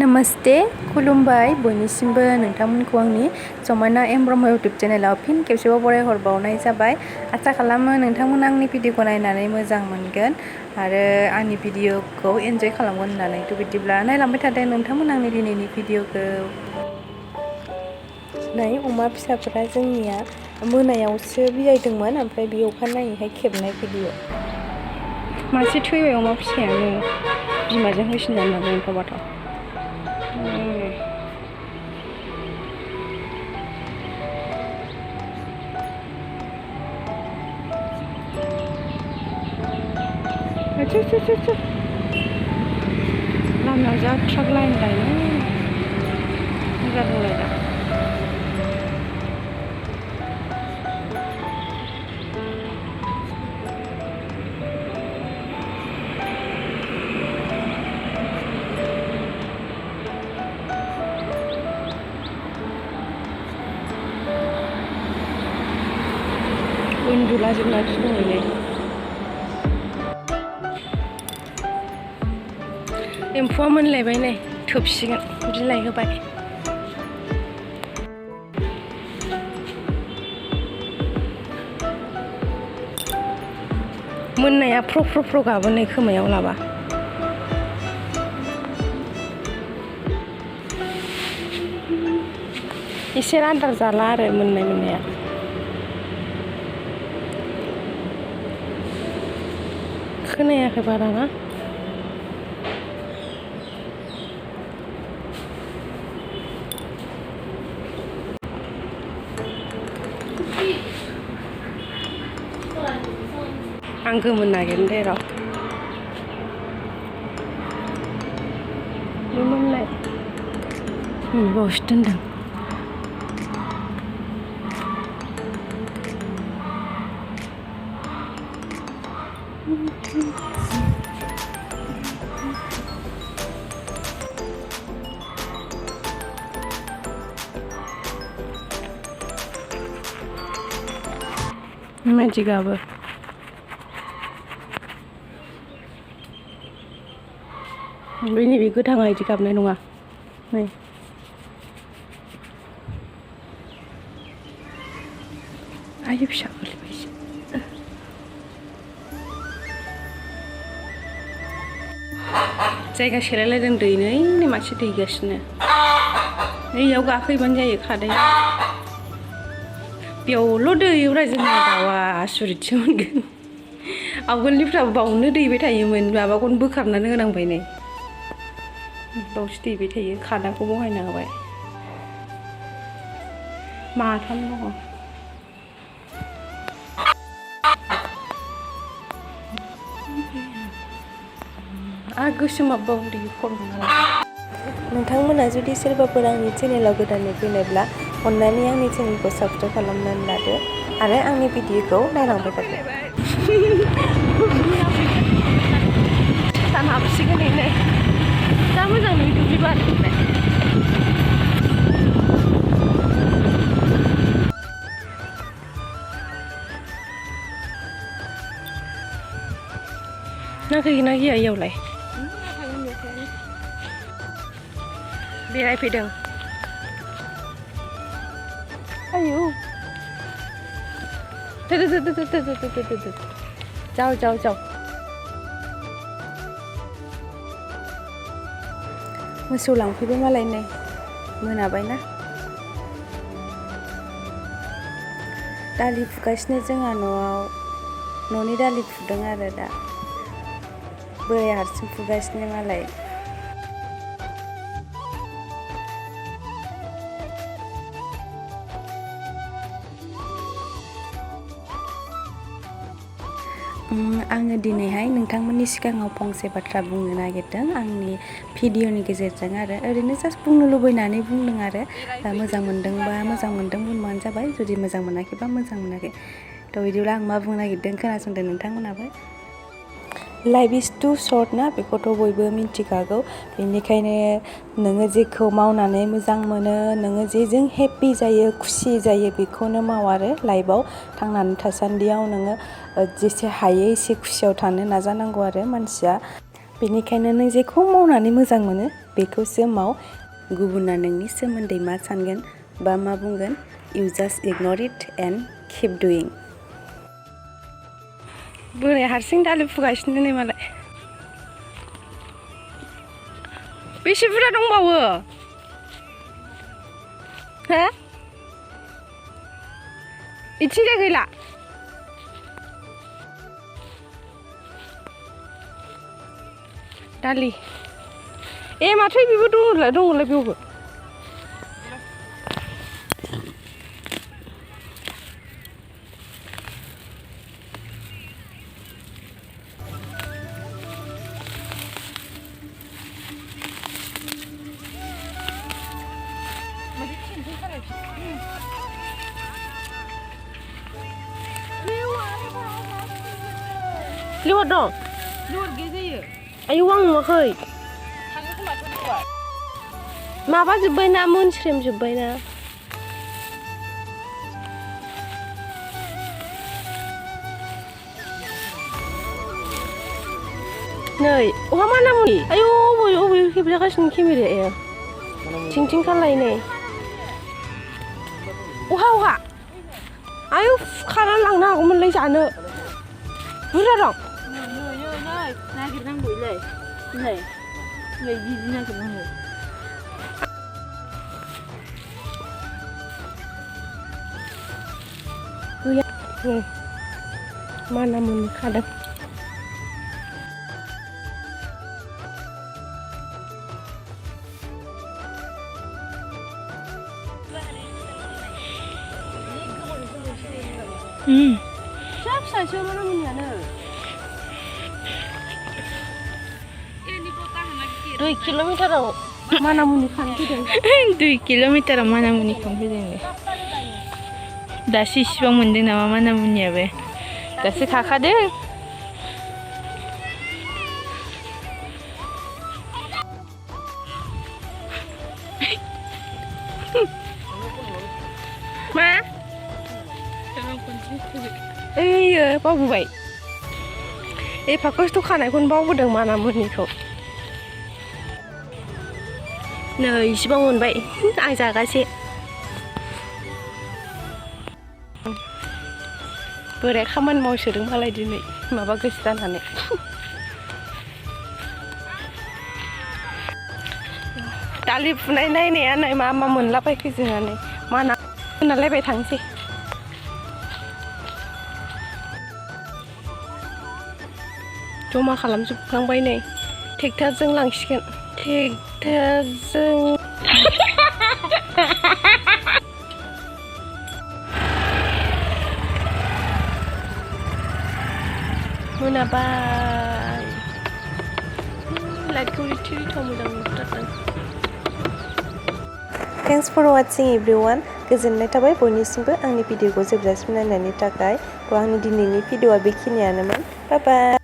नमस्ते खुलुमबाय बोइनिसिम्बो नोंथांमोनखौ आंनि समायना एम ब्रह्म YouTube चेनेलाव फिन खेबसेबाव बरायहरबावनाय जाबाय। आसा खालामो नोंथांमोना आंनि भिडिअखौ नायनानै मोजां मोनगोन आरो आंनि भिडिअखौ एन्जय खालामगोन होननानै। थ' बिदिब्ला नायलांबाय थादों नोंथांमोना आंनि दिनैनि भिडिअखौ। नै अमा फिसाफोरा जोंनिया मोनायावसो बिलाइदोंमोन, ओमफ्राय बे अखानायैहाय खेबनाय भिडिअ। मासे थैबाय अमा फिसायानो, बिमाजों होसिनजानो नालाय एम्फौबाथ'। लामायाव जा ट्राक लाइन लायनो जादोंलाय दा। उन्दुलाजोबनानैसो दङलै। एम्फौआ मोनलायबाय नै, थोबसिगोन बिलाइ होबाय। मोननाया फ्र गाबो नै खोमायाव लाबा। एसे आदार जाला आरो मोननाया। खोनायाखै बारा ना? आं गोमोन नागिरनो दे र'। बेमोनलाय बावसो दोनदों। mijingआबो ओमफ्राय नैबे गोथाङा इदि गाबनाय नङा नै। आयु फिसा गोलैबायसो। जायगा सेलायलायदों दैनै मासे दैगासिनो। नैयाव गाखोहैबानो जायो खादाया। बेयावल' दैयोब्रा जोंना दाउआ, आसुरितसो मोनगोन। आवगोलनिफ्राबो बावनो दैबाय थायोमोन, माबाखौनो बोखारनानै होनांबाय नै। बावसो दैबाय थायो, खादाखौ बहायना होबाय। माथाम दङ। गोसोमाबो उन्दै खर' नङा। नोंथांमोना जुदि सोरबाफोर आंनि चेनेलाव गोदानै फैनायब्ला अन्नानै आंनि चेनेलखौ साबस्क्राइब खालामनानै लादो आरो आंनि भिडिअखौ नायलांबाय थादो। सान हाबसिगोन नै, जा मोजां नुयो दुब्लि बारिनिफ्राय। ना गैगोना गैया इयावलाय? बेरायफैदों। आयौ जाव मोसौ लांफैबाय मालाय नै, मोनाबायना। दालि फुगासिनो जोंहा न'आव, न'नि दालि फुदों आरो दा। बोराया हारसिं फुगासिनो मालाय। आङो दिनैहाय नोंथांमोननि सिगाङाव फंसे बाथ्रा बुंनो नागिरदों आंनि भिडिअनि गेजेरजों आरो ओरैनो जास्ट बुंनो लुबैनानै बुंदों आरो। मोजां मोनदोंबा मोजां मोनदों बुंबानो जाबाय, जुदि मोजां मोनाखैबा मोजां मोनाखै। थ' बिदिब्ला आं मा बुंनो नागिरदों खोनासंदो नोंथांमोनाबो। लाइफ इज टु सर्ट ना, बेखौथ' बयबो मिन्थिखागौ। बेनिखायनो नोङो जेखौ मावनानै मोजां मोनो, नोङो जेजों हेपि जायो, खुसि जायो, बेखौनो माव आरो लाइफआव थांनानै थासान्दियाव नोङो जेसे हायो एसे खुसियाव थानो नाजानांगौ आरो मानसिया। बेनिखायनो नों जेखौ मावनानै मोजां मोनो बेखौ सोमाव गुबुना नोंनि सोमोन्दै मा सानगोन बा मा बुंगोन you just ignore it and keep doing बोराया हारसिं दालि फुगासिनो नै मालाय बेसे बुरजा दंबावो हो इथिंजाय गैला दालि माथो बेबो दङलाय बेयावबो lewat dong lewat gezayo ayo आं नुवाखै थाङो खोमाथ' lewat माबा जोब्बायना मोनस्रेम जोब्बायना नै अहा मानामुनि आयौ अबे खेबजागासिनो केमेराया थिं खालायनै अहा आयौ खाना लांनो हागौमोनलै जानो बुरजा दं नागिरनांगौलै नै बिदि नागिरनांगौ गैया मानामुनि खादों फिसा मानामुनियानो 2 kilometerआव मानामुनि खानो फैदों 2 kilometerआव मानामुनि खानो फैदों दासो इसिबां मोनदों नामा मानामुनियाबो दासो खाखादों मा ओइयो बावबोबाय एफा खस्थ' खानायखौनो बावबोदों मानामुनिखौ नै इसिबां मोनबाय आं जागासे बोराया खामानि मावसोदों मालाय दिनै माबा गोसो जानानै दालि फुनाय नायनाया नै मा मोनलाबायखो जोंहानै मा ना होनलायबाय थांसै जमा खालामजोबखांबाय नै ट्रेक्टरजों लांसिगोन ट्रेक्टरजों मोनाबाय लाइटखौ रिथाव मोजां नुथारदों थेंक्स फर वाचिं एभ्रिवान गोजोननाय थाबाय बयनिसिमबो आंनि भिडिअखौ जोबजासिम नायनायनि थाखाय आंनि दिनैनि भिडिअआ बेखिनियानोमोन बाय बाय